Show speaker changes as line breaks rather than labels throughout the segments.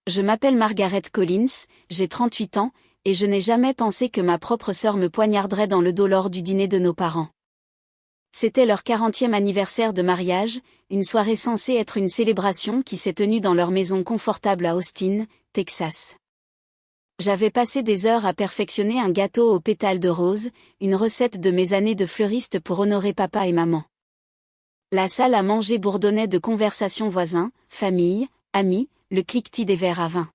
Je m'appelle Margaret Collins, j'ai 38 ans, et je n'ai jamais pensé que ma propre sœur me poignarderait dans le dos lors du dîner de nos parents. C'était leur 40e anniversaire de mariage, une soirée censée être une célébration qui s'est tenue dans leur maison confortable à Austin, Texas. J'avais passé des heures à perfectionner un gâteau aux pétales de rose, une recette de mes années de fleuriste pour honorer papa et maman. La salle à manger bourdonnait de conversations voisins, famille, amis, le cliquetis des verres à vin.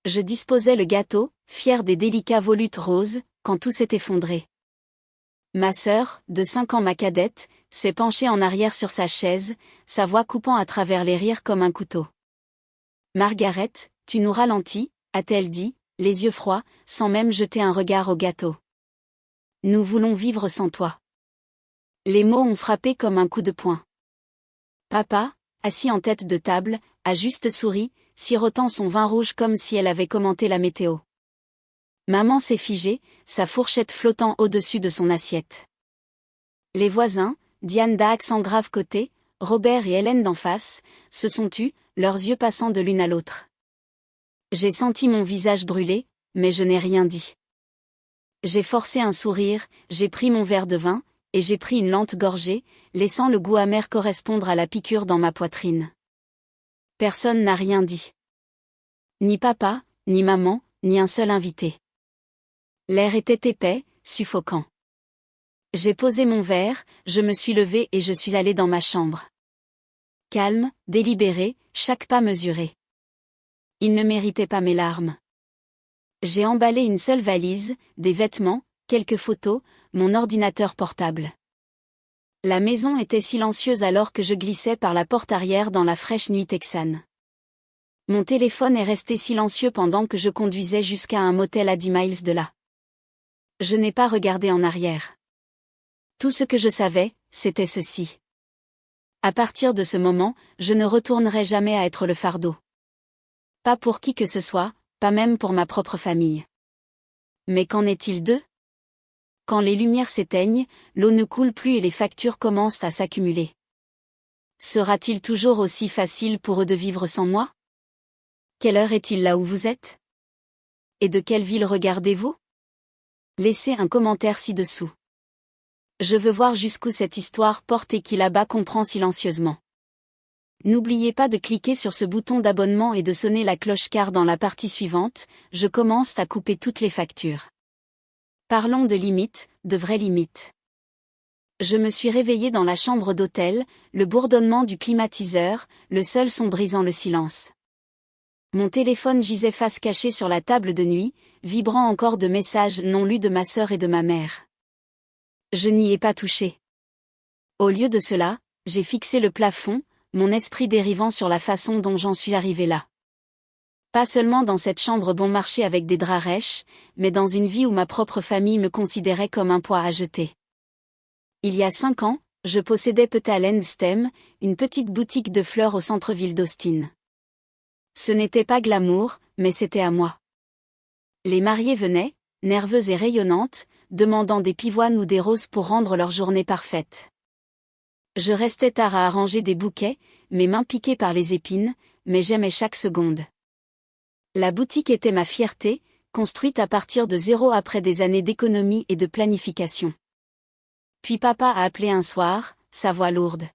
Je disposais le gâteau, fier des délicats volutes roses, quand tout s'est effondré. Ma sœur, de 5 ans ma cadette, s'est penchée en arrière sur sa chaise, sa voix coupant à travers les rires comme un couteau. « Margaret, tu nous ralentis », a-t-elle dit, les yeux froids, sans même jeter un regard au gâteau. « Nous voulons vivre sans toi. » Les mots ont frappé comme un coup de poing. Papa, assis en tête de table, a juste souri, sirotant son vin rouge comme si elle avait commenté la météo. Maman s'est figée, sa fourchette flottant au-dessus de son assiette. Les voisins, Diane d'accent grave côté, Robert et Hélène d'en face, se sont tus, leurs yeux passant de l'une à l'autre. J'ai senti mon visage brûler, mais je n'ai rien dit. J'ai forcé un sourire, j'ai pris mon verre de vin, et j'ai pris une lente gorgée, laissant le goût amer correspondre à la piqûre dans ma poitrine. Personne n'a rien dit. Ni papa, ni maman, ni un seul invité. L'air était épais, suffocant. J'ai posé mon verre, je me suis levée et je suis allée dans ma chambre. Calme, délibérée, chaque pas mesuré. Il ne méritait pas mes larmes. J'ai emballé une seule valise, des vêtements, quelques photos, mon ordinateur portable. La maison était silencieuse alors que je glissais par la porte arrière dans la fraîche nuit texane. Mon téléphone est resté silencieux pendant que je conduisais jusqu'à un motel à 10 miles de là. Je n'ai pas regardé en arrière. Tout ce que je savais, c'était ceci. À partir de ce moment, je ne retournerai jamais à être le fardeau. Pas pour qui que ce soit, pas même pour ma propre famille. Mais qu'en est-il d'eux ? Quand les lumières s'éteignent, l'eau ne coule plus et les factures commencent à s'accumuler. Sera-t-il toujours aussi facile pour eux de vivre sans moi ? Quelle heure est-il là où vous êtes ? Et de quelle ville regardez-vous ? Laissez un commentaire ci-dessous. Je veux voir jusqu'où cette histoire porte et qui là-bas comprend silencieusement. N'oubliez pas de cliquer sur ce bouton d'abonnement et de sonner la cloche car dans la partie suivante, je commence à couper toutes les factures. Parlons de limites, de vraies limites. Je me suis réveillée dans la chambre d'hôtel, le bourdonnement du climatiseur, le seul son brisant le silence. Mon téléphone gisait face cachée sur la table de nuit, vibrant encore de messages non lus de ma sœur et de ma mère. Je n'y ai pas touché. Au lieu de cela, j'ai fixé le plafond, mon esprit dérivant sur la façon dont j'en suis arrivée là. Pas seulement dans cette chambre bon marché avec des draps rêches, mais dans une vie où ma propre famille me considérait comme un poids à jeter. Il y a 5 ans, je possédais Petal & Stem, une petite boutique de fleurs au centre-ville d'Austin. Ce n'était pas glamour, mais c'était à moi. Les mariées venaient, nerveuses et rayonnantes, demandant des pivoines ou des roses pour rendre leur journée parfaite. Je restais tard à arranger des bouquets, mes mains piquées par les épines, mais j'aimais chaque seconde. La boutique était ma fierté, construite à partir de zéro après des années d'économie et de planification. Puis papa a appelé un soir, sa voix lourde.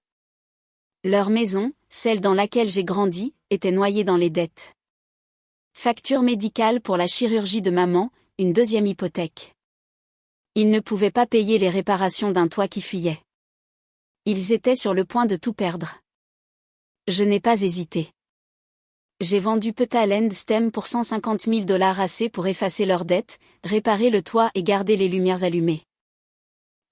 Leur maison, celle dans laquelle j'ai grandi, était noyée dans les dettes. Facture médicale pour la chirurgie de maman, une deuxième hypothèque. Ils ne pouvaient pas payer les réparations d'un toit qui fuyait. Ils étaient sur le point de tout perdre. Je n'ai pas hésité. J'ai vendu Petal & Stem pour $150 000 assez pour effacer leurs dettes, réparer le toit et garder les lumières allumées.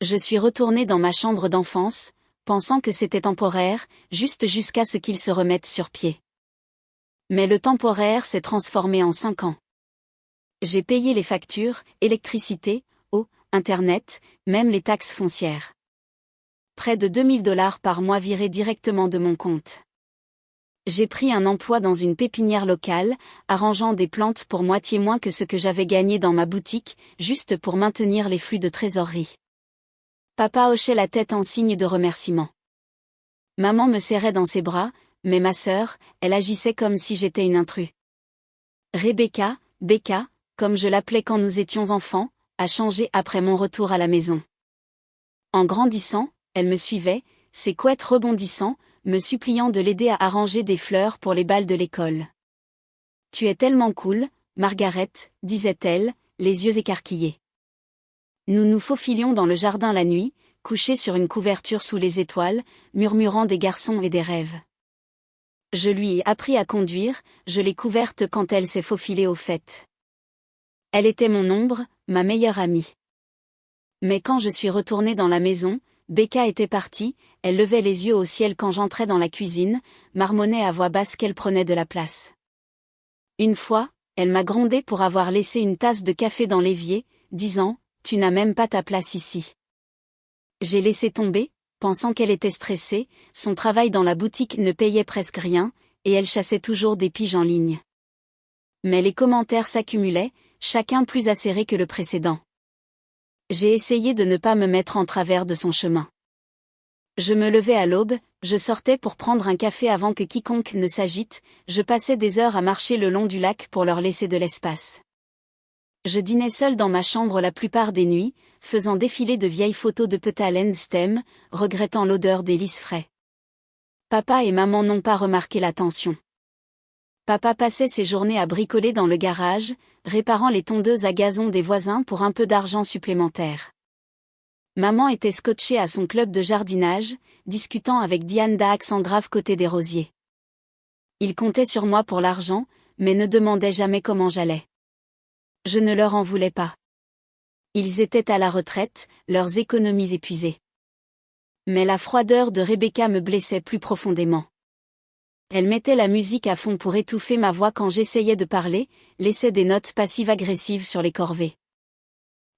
Je suis retournée dans ma chambre d'enfance, pensant que c'était temporaire, juste jusqu'à ce qu'ils se remettent sur pied. Mais le temporaire s'est transformé en 5 ans. J'ai payé les factures, électricité, eau, internet, même les taxes foncières. Près de $2000 par mois virés directement de mon compte. J'ai pris un emploi dans une pépinière locale, arrangeant des plantes pour moitié moins que ce que j'avais gagné dans ma boutique, juste pour maintenir les flux de trésorerie. Papa hochait la tête en signe de remerciement. Maman me serrait dans ses bras, mais ma sœur, elle agissait comme si j'étais une intrue. Rebecca, Becca, comme je l'appelais quand nous étions enfants, a changé après mon retour à la maison. En grandissant, elle me suivait, ses couettes rebondissant, me suppliant de l'aider à arranger des fleurs pour les bals de l'école. « Tu es tellement cool, Margaret, disait-elle, les yeux écarquillés. Nous nous faufilions dans le jardin la nuit, couchés sur une couverture sous les étoiles, murmurant des garçons et des rêves. Je lui ai appris à conduire, je l'ai couverte quand elle s'est faufilée aux fêtes. Elle était mon ombre, ma meilleure amie. Mais quand je suis retournée dans la maison, Becca était partie, elle levait les yeux au ciel quand j'entrais dans la cuisine, marmonnait à voix basse qu'elle prenait de la place. Une fois, elle m'a grondé pour avoir laissé une tasse de café dans l'évier, disant « Tu n'as même pas ta place ici ». J'ai laissé tomber, pensant qu'elle était stressée, son travail dans la boutique ne payait presque rien, et elle chassait toujours des piges en ligne. Mais les commentaires s'accumulaient, chacun plus acéré que le précédent. J'ai essayé de ne pas me mettre en travers de son chemin. Je me levais à l'aube, je sortais pour prendre un café avant que quiconque ne s'agite, je passais des heures à marcher le long du lac pour leur laisser de l'espace. Je dînais seule dans ma chambre la plupart des nuits, faisant défiler de vieilles photos de Petal and Stem, regrettant l'odeur des lys frais. Papa et maman n'ont pas remarqué l'attention. Papa passait ses journées à bricoler dans le garage, réparant les tondeuses à gazon des voisins pour un peu d'argent supplémentaire. Maman était scotchée à son club de jardinage, discutant avec Diane Dax en grave côté des rosiers. Ils comptaient sur moi pour l'argent, mais ne demandaient jamais comment j'allais. Je ne leur en voulais pas. Ils étaient à la retraite, leurs économies épuisées. Mais la froideur de Rebecca me blessait plus profondément. Elle mettait la musique à fond pour étouffer ma voix quand j'essayais de parler, laissait des notes passives-agressives sur les corvées.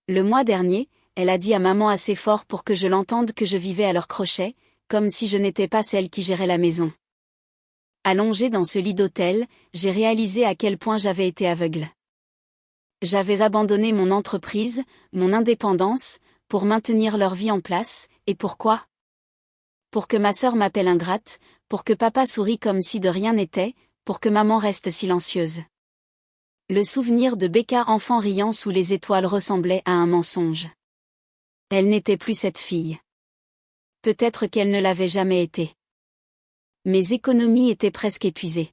Le mois dernier, elle a dit à maman assez fort pour que je l'entende que je vivais à leur crochet, comme si je n'étais pas celle qui gérait la maison. Allongée dans ce lit d'hôtel, j'ai réalisé à quel point j'avais été aveugle. J'avais abandonné mon entreprise, mon indépendance, pour maintenir leur vie en place, et pourquoi ? Pour que ma sœur m'appelle ingrate, pour que papa sourie comme si de rien n'était, pour que maman reste silencieuse. Le souvenir de Becca enfant riant sous les étoiles ressemblait à un mensonge. Elle n'était plus cette fille. Peut-être qu'elle ne l'avait jamais été. Mes économies étaient presque épuisées.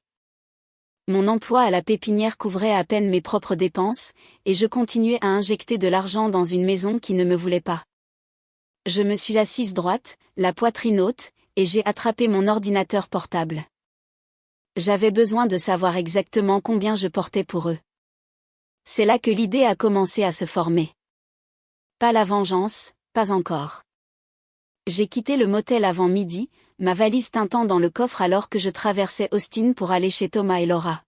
Mon emploi à la pépinière couvrait à peine mes propres dépenses, et je continuais à injecter de l'argent dans une maison qui ne me voulait pas. Je me suis assise droite, la poitrine haute, et j'ai attrapé mon ordinateur portable. J'avais besoin de savoir exactement combien je portais pour eux. C'est là que l'idée a commencé à se former. Pas la vengeance, pas encore. J'ai quitté le motel avant midi, ma valise tintant dans le coffre alors que je traversais Austin pour aller chez Thomas et Laura.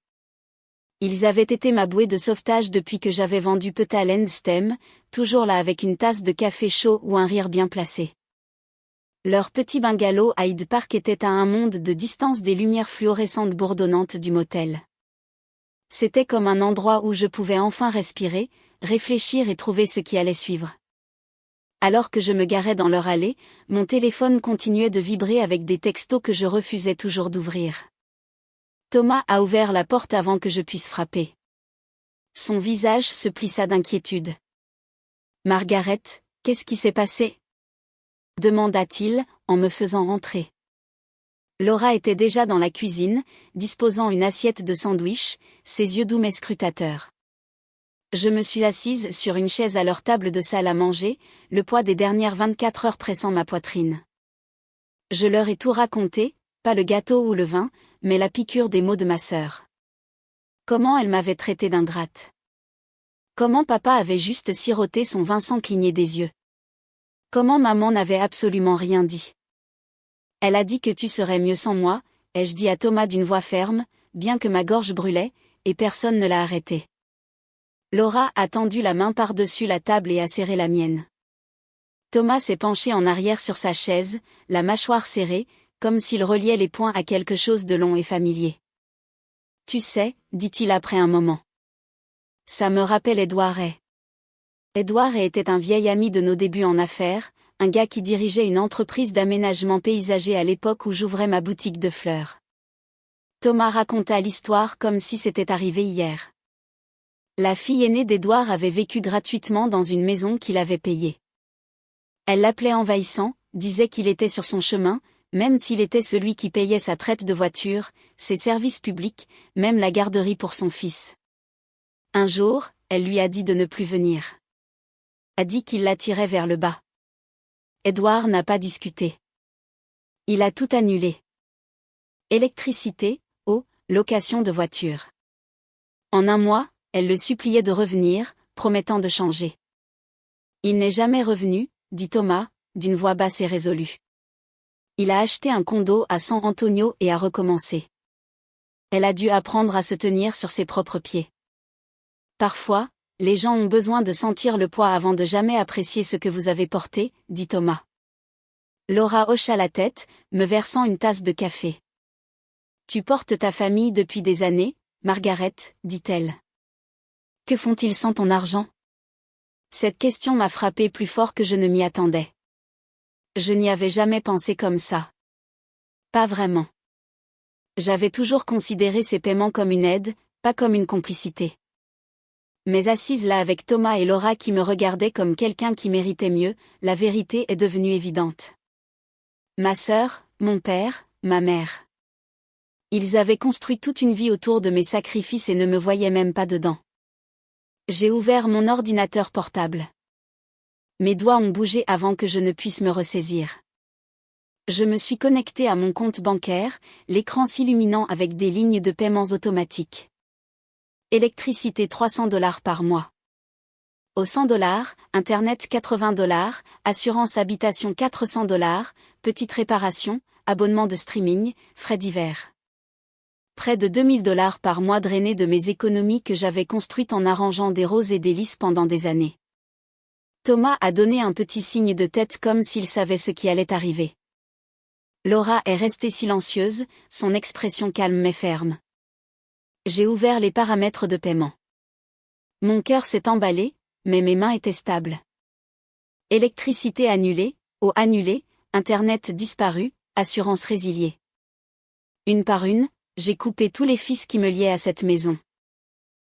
Ils avaient été ma bouée de sauvetage depuis que j'avais vendu Petal and Stem, toujours là avec une tasse de café chaud ou un rire bien placé. Leur petit bungalow à Hyde Park était à un monde de distance des lumières fluorescentes bourdonnantes du motel. C'était comme un endroit où je pouvais enfin respirer, réfléchir et trouver ce qui allait suivre. Alors que je me garais dans leur allée, mon téléphone continuait de vibrer avec des textos que je refusais toujours d'ouvrir. Thomas a ouvert la porte avant que je puisse frapper. Son visage se plissa d'inquiétude. « Margaret, qu'est-ce qui s'est passé ?» demanda-t-il, en me faisant entrer. Laura était déjà dans la cuisine, disposant une assiette de sandwich, ses yeux doux mais scrutateurs. Je me suis assise sur une chaise à leur table de salle à manger, le poids des dernières 24 heures pressant ma poitrine. Je leur ai tout raconté, pas le gâteau ou le vin, mais la piqûre des mots de ma sœur. Comment elle m'avait traité d'ingrate. Comment papa avait juste siroté son vin sans cligner des yeux. Comment maman n'avait absolument rien dit. Elle a dit que tu serais mieux sans moi, ai-je dit à Thomas d'une voix ferme, bien que ma gorge brûlait, et personne ne l'a arrêté. Laura a tendu la main par-dessus la table et a serré la mienne. Thomas s'est penché en arrière sur sa chaise, la mâchoire serrée, comme s'il reliait les poings à quelque chose de long et familier. Tu sais, dit-il après un moment. Ça me rappelle Edouard Hay. Edouard Hay était un vieil ami de nos débuts en affaires, un gars qui dirigeait une entreprise d'aménagement paysager à l'époque où j'ouvrais ma boutique de fleurs. Thomas raconta l'histoire comme si c'était arrivé hier. La fille aînée d'Edouard avait vécu gratuitement dans une maison qu'il avait payée. Elle l'appelait envahissant, disait qu'il était sur son chemin, même s'il était celui qui payait sa traite de voiture, ses services publics, même la garderie pour son fils. Un jour, elle lui a dit de ne plus venir. A dit qu'il la tirait vers le bas. Edouard n'a pas discuté. Il a tout annulé. Électricité, eau, location de voiture. En un mois, elle le suppliait de revenir, promettant de changer. Il n'est jamais revenu, dit Thomas, d'une voix basse et résolue. Il a acheté un condo à San Antonio et a recommencé. Elle a dû apprendre à se tenir sur ses propres pieds. Parfois, les gens ont besoin de sentir le poids avant de jamais apprécier ce que vous avez porté, dit Thomas. Laura hocha la tête, me versant une tasse de café. Tu portes ta famille depuis des années, Margaret, dit-elle. Que font-ils sans ton argent? Cette question m'a frappé plus fort que je ne m'y attendais. Je n'y avais jamais pensé comme ça. Pas vraiment. J'avais toujours considéré ces paiements comme une aide, pas comme une complicité. Mais assise là avec Thomas et Laura qui me regardaient comme quelqu'un qui méritait mieux, la vérité est devenue évidente. Ma sœur, mon père, ma mère. Ils avaient construit toute une vie autour de mes sacrifices et ne me voyaient même pas dedans. J'ai ouvert mon ordinateur portable. Mes doigts ont bougé avant que je ne puisse me ressaisir. Je me suis connecté à mon compte bancaire, l'écran s'illuminant avec des lignes de paiements automatiques. Électricité $300 par mois. Au $100, Internet $80, assurance habitation $400, petite réparation, abonnement de streaming, frais divers. Près de $2000 par mois drainés de mes économies que j'avais construites en arrangeant des roses et des lys pendant des années. Thomas a donné un petit signe de tête comme s'il savait ce qui allait arriver. Laura est restée silencieuse, son expression calme mais ferme. J'ai ouvert les paramètres de paiement. Mon cœur s'est emballé, mais mes mains étaient stables. Électricité annulée, eau annulée, Internet disparu, assurance résiliée. Une par une, j'ai coupé tous les fils qui me liaient à cette maison.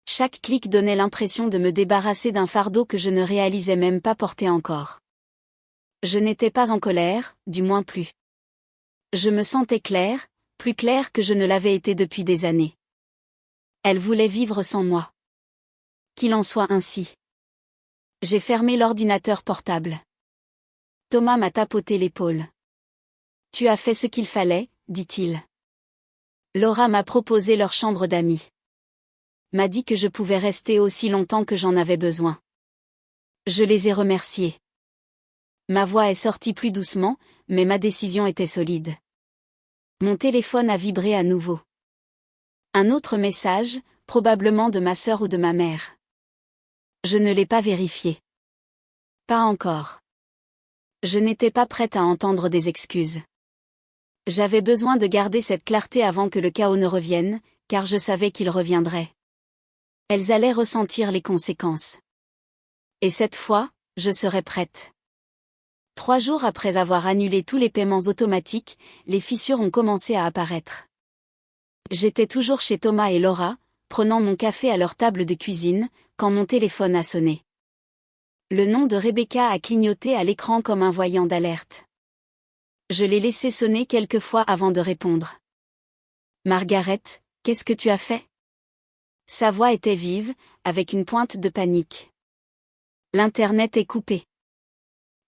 Chaque clic donnait l'impression de me débarrasser d'un fardeau que je ne réalisais même pas porter encore. Je n'étais pas en colère, du moins plus. Je me sentais claire, plus claire que je ne l'avais été depuis des années. Elle voulait vivre sans moi. Qu'il en soit ainsi. J'ai fermé l'ordinateur portable. Thomas m'a tapoté l'épaule. Tu as fait ce qu'il fallait, dit-il. Laura m'a proposé leur chambre d'amis. M'a dit que je pouvais rester aussi longtemps que j'en avais besoin. Je les ai remerciés. Ma voix est sortie plus doucement, mais ma décision était solide. Mon téléphone a vibré à nouveau. Un autre message, probablement de ma sœur ou de ma mère. Je ne l'ai pas vérifié. Pas encore. Je n'étais pas prête à entendre des excuses. J'avais besoin de garder cette clarté avant que le chaos ne revienne, car je savais qu'il reviendrait. Elles allaient ressentir les conséquences. Et cette fois, je serais prête. 3 jours après avoir annulé tous les paiements automatiques, les fissures ont commencé à apparaître. J'étais toujours chez Thomas et Laura, prenant mon café à leur table de cuisine, quand mon téléphone a sonné. Le nom de Rebecca a clignoté à l'écran comme un voyant d'alerte. Je l'ai laissé sonner quelques fois avant de répondre. Margaret, qu'est-ce que tu as fait? Sa voix était vive, avec une pointe de panique. L'Internet est coupé.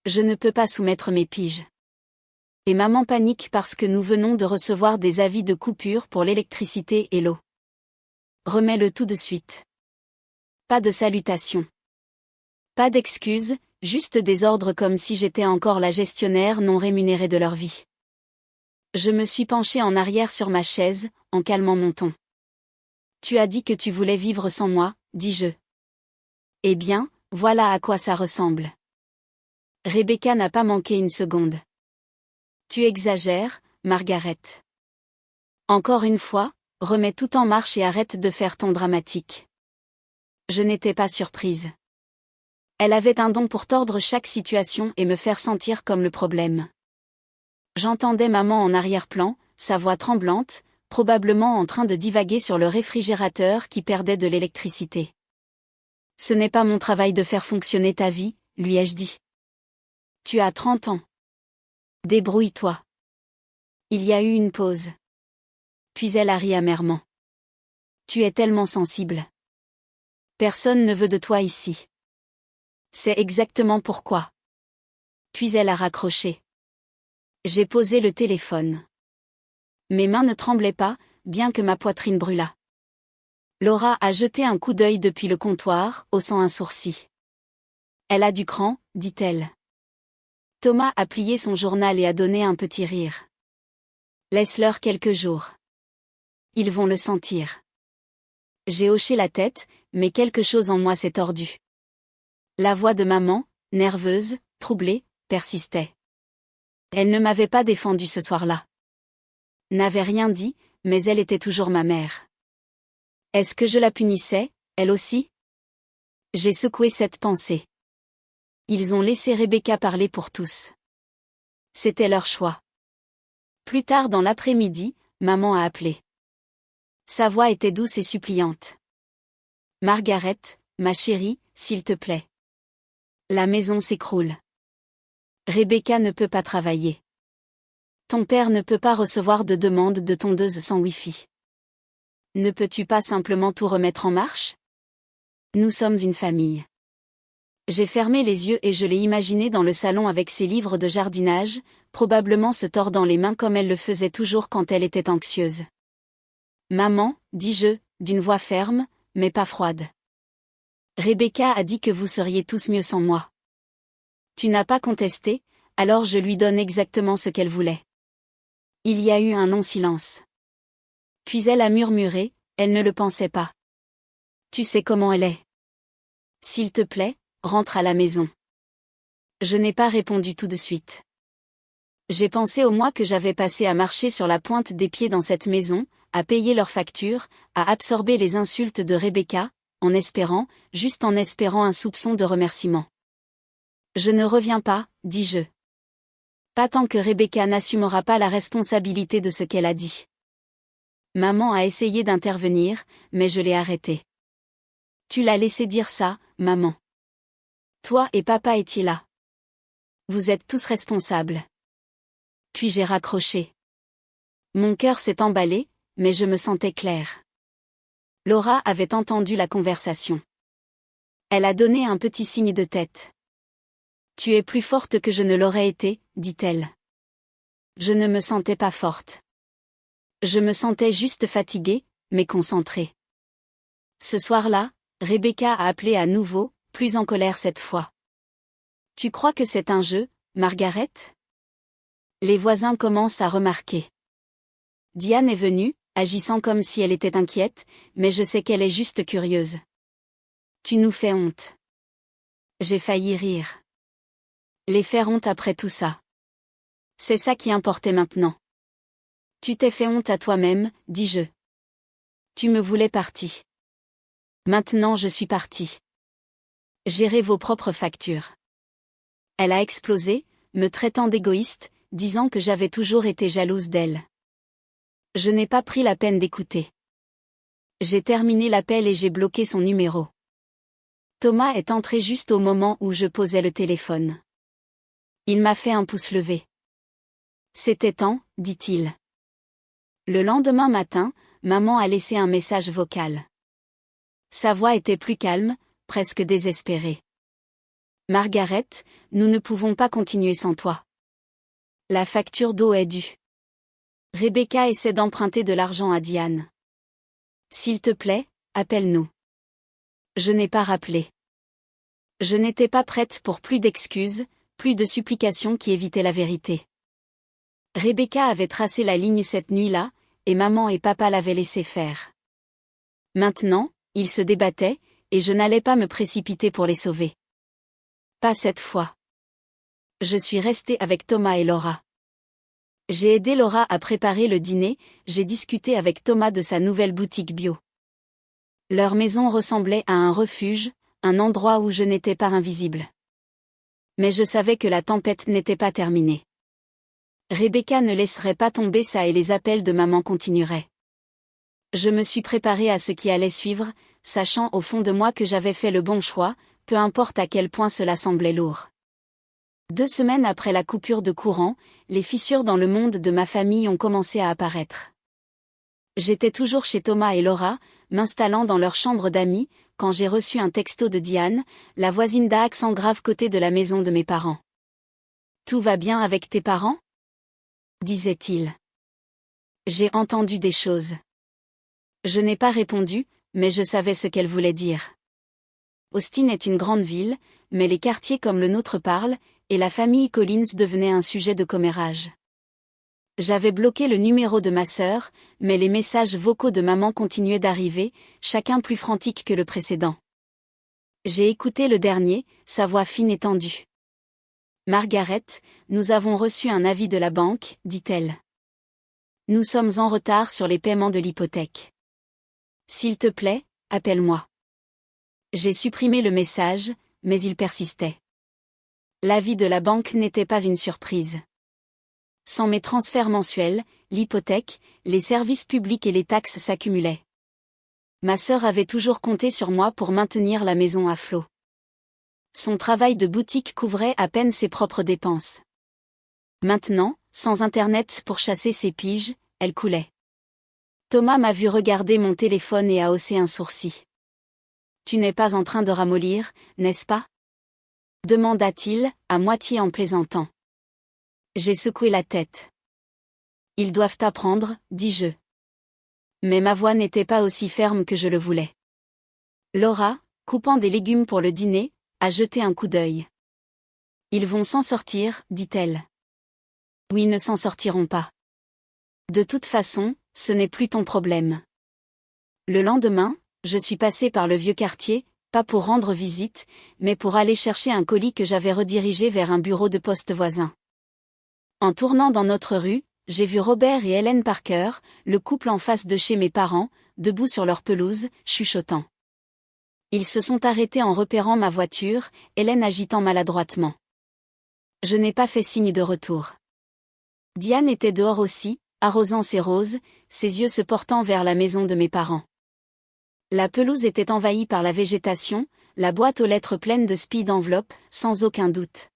Je ne peux pas soumettre mes piges. Et maman panique parce que nous venons de recevoir des avis de coupure pour l'électricité et l'eau. Remets-le tout de suite. Pas de salutations. Pas d'excuses, juste des ordres comme si j'étais encore la gestionnaire non rémunérée de leur vie. Je me suis penchée en arrière sur ma chaise, en calmant mon ton. Tu as dit que tu voulais vivre sans moi, dis-je. Eh bien, voilà à quoi ça ressemble. Rebecca n'a pas manqué une seconde. Tu exagères, Margaret. Encore une fois, remets tout en marche et arrête de faire ton dramatique. Je n'étais pas surprise. Elle avait un don pour tordre chaque situation et me faire sentir comme le problème. J'entendais maman en arrière-plan, sa voix tremblante, probablement en train de divaguer sur le réfrigérateur qui perdait de l'électricité. Ce n'est pas mon travail de faire fonctionner ta vie, lui ai-je dit. Tu as 30 ans. Débrouille-toi. Il y a eu une pause. Puis elle a ri amèrement. Tu es tellement sensible. Personne ne veut de toi ici. C'est exactement pourquoi. Puis elle a raccroché. J'ai posé le téléphone. Mes mains ne tremblaient pas, bien que ma poitrine brûlât. Laura a jeté un coup d'œil depuis le comptoir, haussant un sourcil. Elle a du cran, dit-elle. Thomas a plié son journal et a donné un petit rire. Laisse-leur quelques jours. Ils vont le sentir. J'ai hoché la tête, mais quelque chose en moi s'est tordu. La voix de maman, nerveuse, troublée, persistait. Elle ne m'avait pas défendu ce soir-là. N'avait rien dit, mais elle était toujours ma mère. Est-ce que je la punissais, elle aussi? J'ai secoué cette pensée. Ils ont laissé Rebecca parler pour tous. C'était leur choix. Plus tard dans l'après-midi, maman a appelé. Sa voix était douce et suppliante. Margaret, ma chérie, s'il te plaît. La maison s'écroule. Rebecca ne peut pas travailler. Ton père ne peut pas recevoir de demande de tondeuse sans Wi-Fi. Ne peux-tu pas simplement tout remettre en marche? Nous sommes une famille. J'ai fermé les yeux et je l'ai imaginé dans le salon avec ses livres de jardinage, probablement se tordant les mains comme elle le faisait toujours quand elle était anxieuse. Maman, dis-je, d'une voix ferme, mais pas froide. Rebecca a dit que vous seriez tous mieux sans moi. Tu n'as pas contesté, alors je lui donne exactement ce qu'elle voulait. Il y a eu un long silence. Puis elle a murmuré, elle ne le pensait pas. Tu sais comment elle est. S'il te plaît, rentre à la maison. Je n'ai pas répondu tout de suite. J'ai pensé aux mois que j'avais passé à marcher sur la pointe des pieds dans cette maison, à payer leurs factures, à absorber les insultes de Rebecca, juste en espérant un soupçon de remerciement. Je ne reviens pas, dis-je. Pas tant que Rebecca n'assumera pas la responsabilité de ce qu'elle a dit. Maman a essayé d'intervenir, mais je l'ai arrêtée. Tu l'as laissé dire ça, maman. Toi et papa étiez là. Vous êtes tous responsables. Puis j'ai raccroché. Mon cœur s'est emballé, mais je me sentais claire. Laura avait entendu la conversation. Elle a donné un petit signe de tête. Tu es plus forte que je ne l'aurais été, dit-elle. Je ne me sentais pas forte. Je me sentais juste fatiguée, mais concentrée. Ce soir-là, Rebecca a appelé à nouveau, plus en colère cette fois. Tu crois que c'est un jeu, Margaret? Les voisins commencent à remarquer. Diane est venue, agissant comme si elle était inquiète, mais je sais qu'elle est juste curieuse. Tu nous fais honte. J'ai failli rire. Les faire honte après tout ça. C'est ça qui importait maintenant. Tu t'es fait honte à toi-même, dis-je. Tu me voulais partie. Maintenant je suis partie. Gérez vos propres factures. Elle a explosé, me traitant d'égoïste, disant que j'avais toujours été jalouse d'elle. Je n'ai pas pris la peine d'écouter. J'ai terminé l'appel et j'ai bloqué son numéro. Thomas est entré juste au moment où je posais le téléphone. Il m'a fait un pouce levé. C'était temps, dit-il. Le lendemain matin, maman a laissé un message vocal. Sa voix était plus calme, presque désespérée. Margaret, nous ne pouvons pas continuer sans toi. La facture d'eau est due. Rebecca essaie d'emprunter de l'argent à Diane. S'il te plaît, appelle-nous. Je n'ai pas rappelé. Je n'étais pas prête pour plus d'excuses, plus de supplications qui évitaient la vérité. Rebecca avait tracé la ligne cette nuit-là, et maman et papa l'avaient laissé faire. Maintenant, ils se débattaient, et je n'allais pas me précipiter pour les sauver. Pas cette fois. Je suis restée avec Thomas et Laura. J'ai aidé Laura à préparer le dîner, j'ai discuté avec Thomas de sa nouvelle boutique bio. Leur maison ressemblait à un refuge, un endroit où je n'étais pas invisible. Mais je savais que la tempête n'était pas terminée. Rebecca ne laisserait pas tomber ça et les appels de maman continueraient. Je me suis préparée à ce qui allait suivre, sachant au fond de moi que j'avais fait le bon choix, peu importe à quel point cela semblait lourd. 2 semaines après la coupure de courant, les fissures dans le monde de ma famille ont commencé à apparaître. J'étais toujours chez Thomas et Laura, m'installant dans leur chambre d'amis, quand j'ai reçu un texto de Diane, la voisine d'Accent grave côté de la maison de mes parents. « Tout va bien avec tes parents ?» disait-il. J'ai entendu des choses. Je n'ai pas répondu, mais je savais ce qu'elle voulait dire. Austin est une grande ville, mais les quartiers comme le nôtre parlent, et la famille Collins devenait un sujet de commérage. J'avais bloqué le numéro de ma sœur, mais les messages vocaux de maman continuaient d'arriver, chacun plus frantique que le précédent. J'ai écouté le dernier, sa voix fine et tendue. « Margaret, nous avons reçu un avis de la banque, dit-elle. Nous sommes en retard sur les paiements de l'hypothèque. S'il te plaît, appelle-moi. » J'ai supprimé le message, mais il persistait. L'avis de la banque n'était pas une surprise. Sans mes transferts mensuels, l'hypothèque, les services publics et les taxes s'accumulaient. Ma sœur avait toujours compté sur moi pour maintenir la maison à flot. Son travail de boutique couvrait à peine ses propres dépenses. Maintenant, sans Internet pour chasser ses piges, elle coulait. Thomas m'a vu regarder mon téléphone et a haussé un sourcil. « Tu n'es pas en train de ramollir, n'est-ce pas ?» demanda-t-il, à moitié en plaisantant. J'ai secoué la tête. « Ils doivent apprendre, dis-je. » Mais ma voix n'était pas aussi ferme que je le voulais. Laura, coupant des légumes pour le dîner, a jeté un coup d'œil. « Ils vont s'en sortir, dit-elle. »« Ou ils ne s'en sortiront pas. De toute façon, ce n'est plus ton problème. » Le lendemain, je suis passée par le vieux quartier, pas pour rendre visite, mais pour aller chercher un colis que j'avais redirigé vers un bureau de poste voisin. En tournant dans notre rue, j'ai vu Robert et Helen Parker, le couple en face de chez mes parents, debout sur leur pelouse, chuchotant. Ils se sont arrêtés en repérant ma voiture, Helen agitant maladroitement. Je n'ai pas fait signe de retour. Diane était dehors aussi, arrosant ses roses, ses yeux se portant vers la maison de mes parents. La pelouse était envahie par la végétation, la boîte aux lettres pleine de spies d'enveloppes, sans aucun doute.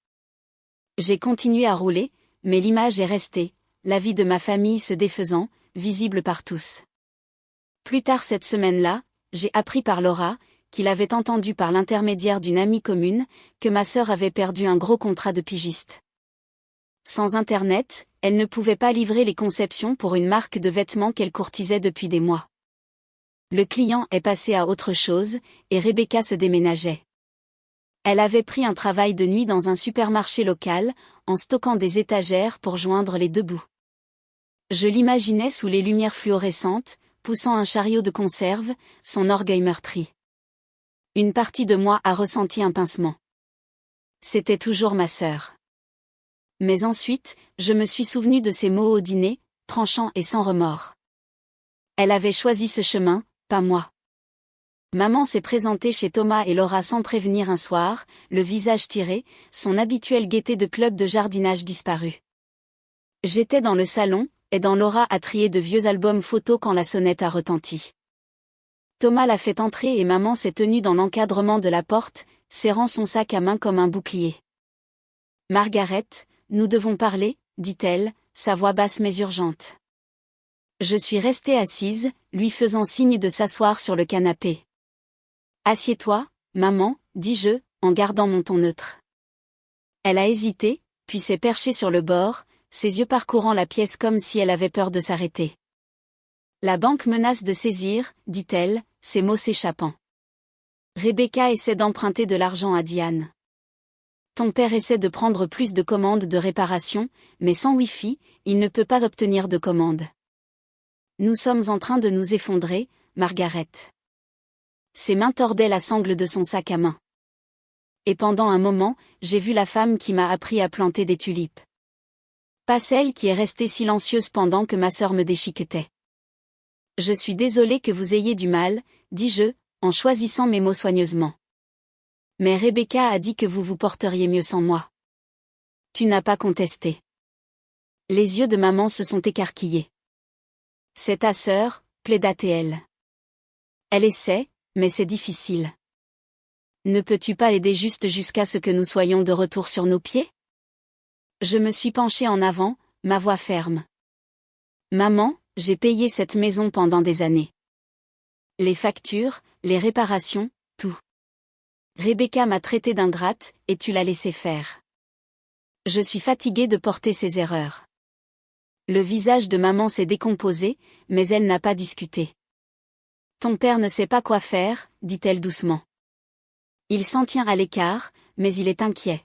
J'ai continué à rouler, mais l'image est restée, la vie de ma famille se défaisant, visible par tous. Plus tard cette semaine-là, j'ai appris par Laura, qu'il avait entendu par l'intermédiaire d'une amie commune, que ma sœur avait perdu un gros contrat de pigiste. Sans Internet, elle ne pouvait pas livrer les conceptions pour une marque de vêtements qu'elle courtisait depuis des mois. Le client est passé à autre chose, et Rebecca se déménageait. Elle avait pris un travail de nuit dans un supermarché local, en stockant des étagères pour joindre les deux bouts. Je l'imaginais sous les lumières fluorescentes, poussant un chariot de conserve, son orgueil meurtri. Une partie de moi a ressenti un pincement. C'était toujours ma sœur. Mais ensuite, je me suis souvenu de ses mots au dîner, tranchants et sans remords. Elle avait choisi ce chemin, pas moi. Maman s'est présentée chez Thomas et Laura sans prévenir un soir, le visage tiré, son habituelle gaieté de club de jardinage disparue. J'étais dans le salon, aidant Laura à trier de vieux albums photos quand la sonnette a retenti. Thomas l'a fait entrer et maman s'est tenue dans l'encadrement de la porte, serrant son sac à main comme un bouclier. « Margaret, nous devons parler, dit-elle, sa voix basse mais urgente. Je suis restée assise, lui faisant signe de s'asseoir sur le canapé. « Assieds-toi, maman, dis-je, en gardant mon ton neutre. » Elle a hésité, puis s'est perchée sur le bord, ses yeux parcourant la pièce comme si elle avait peur de s'arrêter. « La banque menace de saisir, dit-elle, ses mots s'échappant. Rebecca essaie d'emprunter de l'argent à Diane. Ton père essaie de prendre plus de commandes de réparation, mais sans Wi-Fi, il ne peut pas obtenir de commandes. Nous sommes en train de nous effondrer, Margaret. » Ses mains tordaient la sangle de son sac à main. Et pendant un moment, j'ai vu la femme qui m'a appris à planter des tulipes. Pas celle qui est restée silencieuse pendant que ma sœur me déchiquetait. Je suis désolée que vous ayez du mal, dis-je, en choisissant mes mots soigneusement. Mais Rebecca a dit que vous vous porteriez mieux sans moi. Tu n'as pas contesté. Les yeux de maman se sont écarquillés. C'est ta sœur, plaida-t-elle. Elle essaie, Mais c'est difficile. Ne peux-tu pas aider juste jusqu'à ce que nous soyons de retour sur nos pieds? Je me suis penchée en avant, ma voix ferme. Maman, j'ai payé cette maison pendant des années. Les factures, les réparations, tout. Rebecca m'a traité d'ingrate, et tu l'as laissé faire. Je suis fatiguée de porter ses erreurs. Le visage de maman s'est décomposé, mais elle n'a pas discuté. Ton père ne sait pas quoi faire, dit-elle doucement. Il s'en tient à l'écart, mais il est inquiet.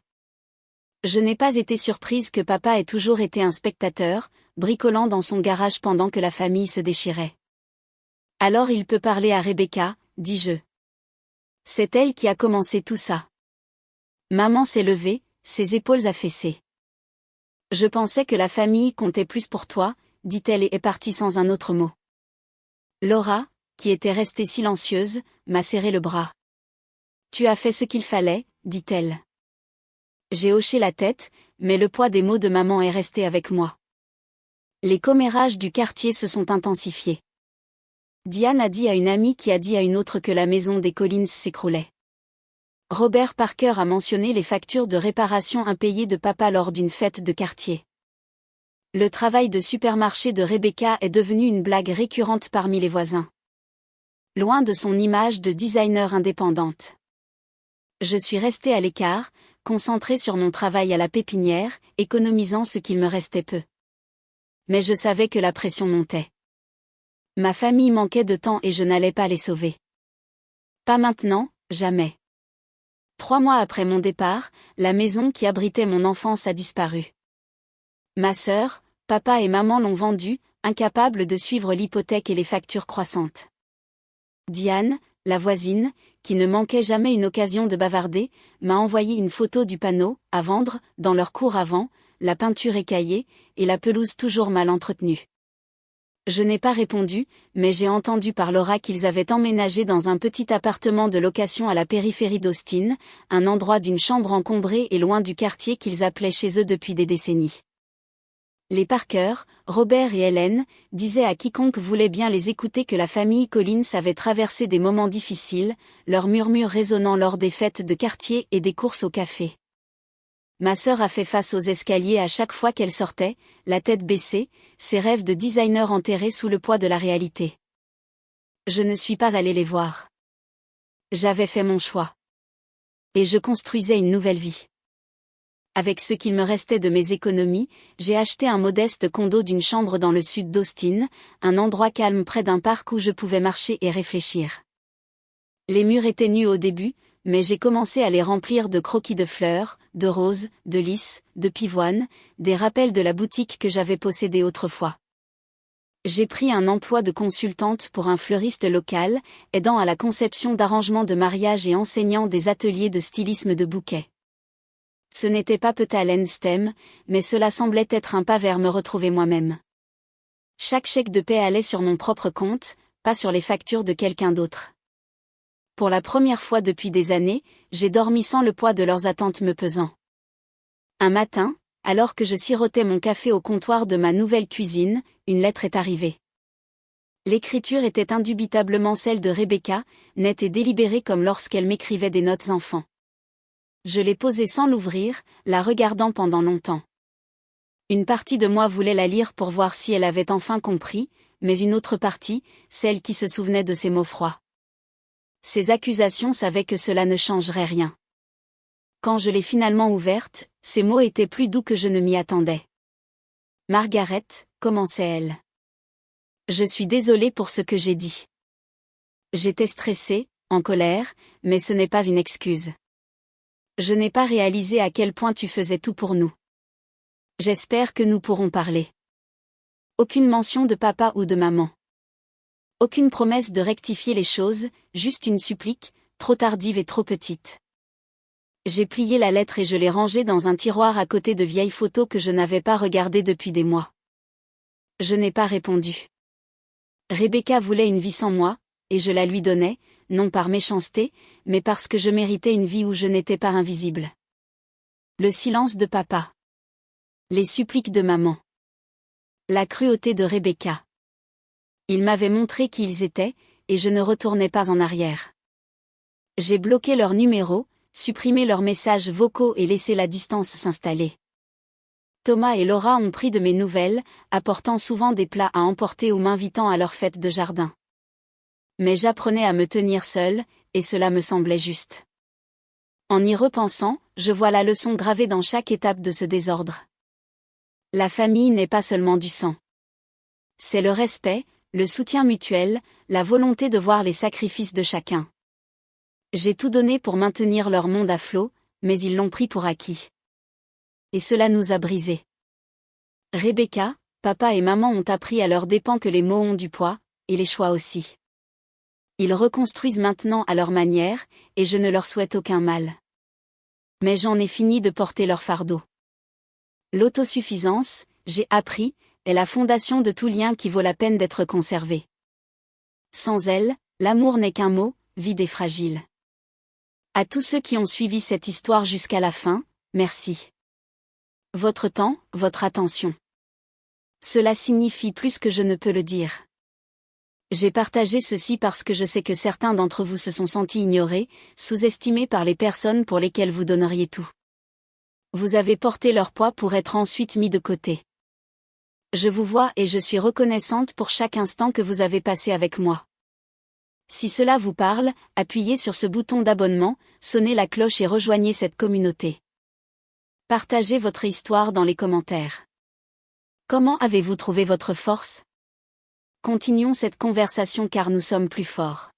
Je n'ai pas été surprise que papa ait toujours été un spectateur, bricolant dans son garage pendant que la famille se déchirait. Alors il peut parler à Rebecca, dis-je. C'est elle qui a commencé tout ça. Maman s'est levée, ses épaules affaissées. Je pensais que la famille comptait plus pour toi, dit-elle et est partie sans un autre mot. Laura, qui était restée silencieuse, m'a serré le bras. Tu as fait ce qu'il fallait, dit-elle. J'ai hoché la tête, mais le poids des mots de maman est resté avec moi. Les commérages du quartier se sont intensifiés. Diane a dit à une amie qui a dit à une autre que la maison des Collins s'écroulait. Robert Parker a mentionné les factures de réparation impayées de papa lors d'une fête de quartier. Le travail de supermarché de Rebecca est devenu une blague récurrente parmi les voisins. Loin de son image de designer indépendante. Je suis restée à l'écart, concentrée sur mon travail à la pépinière, économisant ce qu'il me restait peu. Mais je savais que la pression montait. Ma famille manquait de temps et je n'allais pas les sauver. Pas maintenant, jamais. 3 mois après mon départ, la maison qui abritait mon enfance a disparu. Ma sœur, papa et maman l'ont vendue, incapables de suivre l'hypothèque et les factures croissantes. Diane, la voisine, qui ne manquait jamais une occasion de bavarder, m'a envoyé une photo du panneau, à vendre, dans leur cour avant, la peinture écaillée, et la pelouse toujours mal entretenue. Je n'ai pas répondu, mais j'ai entendu par Laura qu'ils avaient emménagé dans un petit appartement de location à la périphérie d'Austin, un endroit d'une chambre encombrée et loin du quartier qu'ils appelaient chez eux depuis des décennies. Les Parker, Robert et Helen, disaient à quiconque voulait bien les écouter que la famille Collins avait traversé des moments difficiles, leurs murmures résonnant lors des fêtes de quartier et des courses au café. Ma sœur a fait face aux escaliers à chaque fois qu'elle sortait, la tête baissée, ses rêves de designer enterrés sous le poids de la réalité. Je ne suis pas allée les voir. J'avais fait mon choix. Et je construisais une nouvelle vie. Avec ce qu'il me restait de mes économies, j'ai acheté un modeste condo d'une chambre dans le sud d'Austin, un endroit calme près d'un parc où je pouvais marcher et réfléchir. Les murs étaient nus au début, mais j'ai commencé à les remplir de croquis de fleurs, de roses, de lys, de pivoines, des rappels de la boutique que j'avais possédée autrefois. J'ai pris un emploi de consultante pour un fleuriste local, aidant à la conception d'arrangements de mariage et enseignant des ateliers de stylisme de bouquets. Ce n'était pas Petal & Stem, mais cela semblait être un pas vers me retrouver moi-même. Chaque chèque de paie allait sur mon propre compte, pas sur les factures de quelqu'un d'autre. Pour la première fois depuis des années, j'ai dormi sans le poids de leurs attentes me pesant. Un matin, alors que je sirotais mon café au comptoir de ma nouvelle cuisine, une lettre est arrivée. L'écriture était indubitablement celle de Rebecca, nette et délibérée comme lorsqu'elle m'écrivait des notes enfants. Je l'ai posée sans l'ouvrir, la regardant pendant longtemps. Une partie de moi voulait la lire pour voir si elle avait enfin compris, mais une autre partie, celle qui se souvenait de ses mots froids. Ces accusations savaient que cela ne changerait rien. Quand je l'ai finalement ouverte, ces mots étaient plus doux que je ne m'y attendais. Margaret, commençait-elle. Je suis désolée pour ce que j'ai dit. J'étais stressée, en colère, mais ce n'est pas une excuse. Je n'ai pas réalisé à quel point tu faisais tout pour nous. J'espère que nous pourrons parler. Aucune mention de papa ou de maman. Aucune promesse de rectifier les choses, juste une supplique, trop tardive et trop petite. J'ai plié la lettre et je l'ai rangée dans un tiroir à côté de vieilles photos que je n'avais pas regardées depuis des mois. Je n'ai pas répondu. Rebecca voulait une vie sans moi, et je la lui donnais, non par méchanceté, mais parce que je méritais une vie où je n'étais pas invisible. Le silence de papa. Les suppliques de maman. La cruauté de Rebecca. Ils m'avaient montré qui ils étaient, et je ne retournais pas en arrière. J'ai bloqué leur numéro, supprimé leurs messages vocaux et laissé la distance s'installer. Thomas et Laura ont pris de mes nouvelles, apportant souvent des plats à emporter ou m'invitant à leur fête de jardin. Mais j'apprenais à me tenir seule, et cela me semblait juste. En y repensant, je vois la leçon gravée dans chaque étape de ce désordre. La famille n'est pas seulement du sang. C'est le respect, le soutien mutuel, la volonté de voir les sacrifices de chacun. J'ai tout donné pour maintenir leur monde à flot, mais ils l'ont pris pour acquis. Et cela nous a brisés. Rebecca, papa et maman ont appris à leurs dépens que les mots ont du poids, et les choix aussi. Ils reconstruisent maintenant à leur manière, et je ne leur souhaite aucun mal. Mais j'en ai fini de porter leur fardeau. L'autosuffisance, j'ai appris, est la fondation de tout lien qui vaut la peine d'être conservé. Sans elle, l'amour n'est qu'un mot, vide et fragile. À tous ceux qui ont suivi cette histoire jusqu'à la fin, merci. Votre temps, votre attention. Cela signifie plus que je ne peux le dire. J'ai partagé ceci parce que je sais que certains d'entre vous se sont sentis ignorés, sous-estimés par les personnes pour lesquelles vous donneriez tout. Vous avez porté leur poids pour être ensuite mis de côté. Je vous vois et je suis reconnaissante pour chaque instant que vous avez passé avec moi. Si cela vous parle, appuyez sur ce bouton d'abonnement, sonnez la cloche et rejoignez cette communauté. Partagez votre histoire dans les commentaires. Comment avez-vous trouvé votre force ? Continuons cette conversation car nous sommes plus forts.